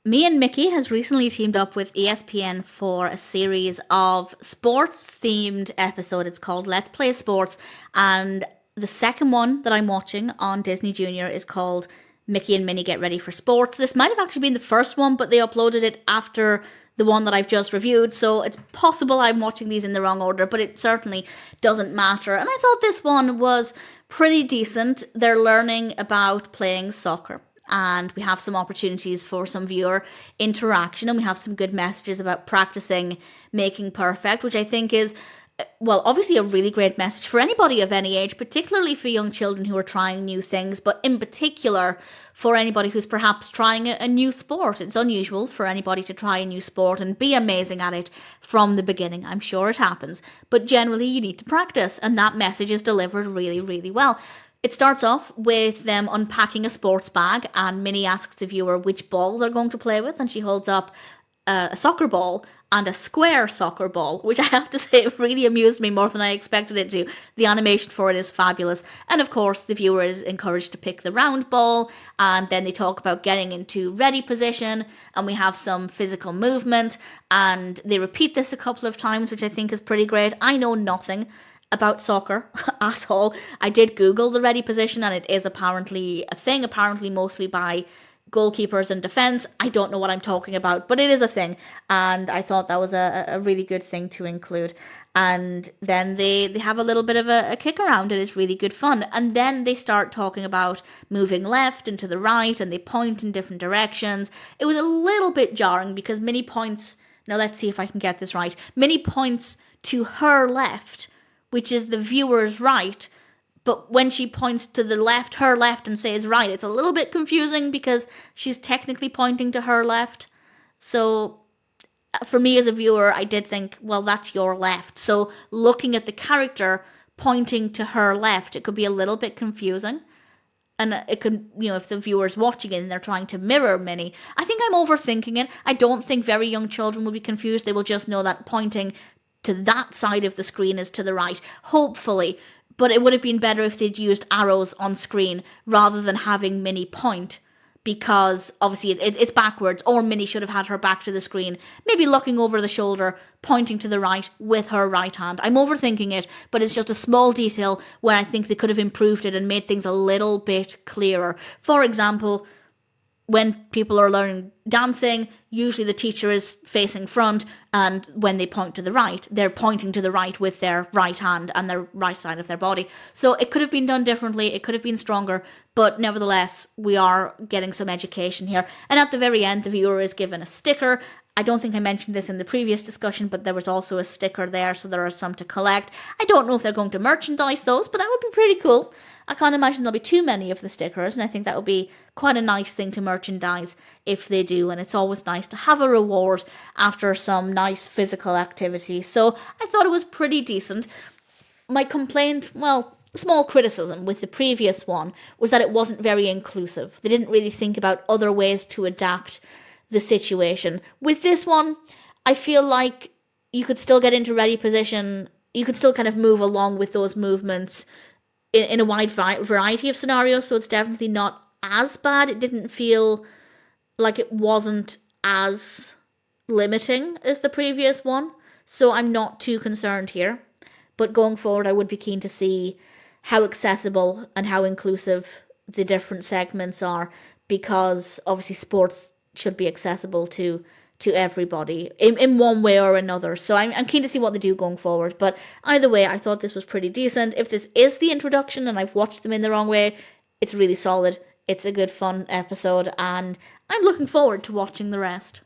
Me and Mickey has recently teamed up with ESPN for a series of sports themed episode. It's called Let's Play Sports, and the second one that I'm watching on Disney Junior is called Mickey and Minnie Get Ready for Sports. This might have actually been the first one, but they uploaded it after the one that I've just reviewed, so it's possible I'm watching these in the wrong order, but it certainly doesn't matter. And I thought this one was pretty decent. They're learning about playing soccer, and we have some opportunities for some viewer interaction, and we have some good messages about practicing making perfect, which I think is, well, obviously a really great message for anybody of any age, particularly for young children who are trying new things, but in particular for anybody who's perhaps trying a new sport. It's unusual for anybody to try a new sport and be amazing at it from the beginning. I'm sure it happens, but generally you need to practice, and that message is delivered really, really well. It starts off with them unpacking a sports bag, and Minnie asks the viewer which ball they're going to play with, and she holds up a soccer ball and a square soccer ball, which I have to say really amused me more than I expected it to. The animation for it is fabulous. And of course, the viewer is encouraged to pick the round ball, and then they talk about getting into ready position, and we have some physical movement, and they repeat this a couple of times, which I think is pretty great. I know nothing about soccer at all. I did Google the ready position, and it is apparently a thing, apparently mostly by goalkeepers and defence. I don't know what I'm talking about, but it is a thing, and I thought that was a really good thing to include. And then they have a little bit of a kick around, and it's really good fun. And then they start talking about moving left and to the right, and they point in different directions. It was a little bit jarring because Minnie points, now let's see if I can get this right, Minnie points to her left, which is the viewer's right, but when she points to the left, her left, and says right, it's a little bit confusing because she's technically pointing to her left. So for me as a viewer, I did think, well, that's your left. So looking at the character pointing to her left, it could be a little bit confusing. And it could, if the viewer's watching it and they're trying to mirror Minnie. I think I'm overthinking it. I don't think very young children will be confused. They will just know that pointing to that side of the screen is to the right, hopefully. But it would have been better if they'd used arrows on screen rather than having Minnie point, because obviously it's backwards, or Minnie should have had her back to the screen, maybe looking over the shoulder, pointing to the right with her right hand. I'm overthinking it, but it's just a small detail where I think they could have improved it and made things a little bit clearer. For example, when people are learning dancing, usually the teacher is facing front, and when they point to the right, they're pointing to the right with their right hand and their right side of their body. So it could have been done differently, it could have been stronger, but nevertheless, we are getting some education here. And at the very end, the viewer is given a sticker. I don't think I mentioned this in the previous discussion, but there was also a sticker there, so there are some to collect. I don't know if they're going to merchandise those, but that would be pretty cool. I can't imagine there'll be too many of the stickers, and I think that would be quite a nice thing to merchandise if they do, and it's always nice to have a reward after some nice physical activity. So I thought it was pretty decent. My complaint, well, small criticism with the previous one, was that it wasn't very inclusive. They didn't really think about other ways to adapt the situation. With this one, I feel like you could still get into ready position, you could still kind of move along with those movements in a wide variety of scenarios, so it's definitely not as bad. It didn't feel like it wasn't as limiting as the previous one, so I'm not too concerned here. But going forward, I would be keen to see how accessible and how inclusive the different segments are, because obviously sports should be accessible to everybody in one way or another. So I'm keen to see what they do going forward. But either way, I thought this was pretty decent. If this is the introduction and I've watched them in the wrong way, it's really solid. It's a good fun episode, and I'm looking forward to watching the rest.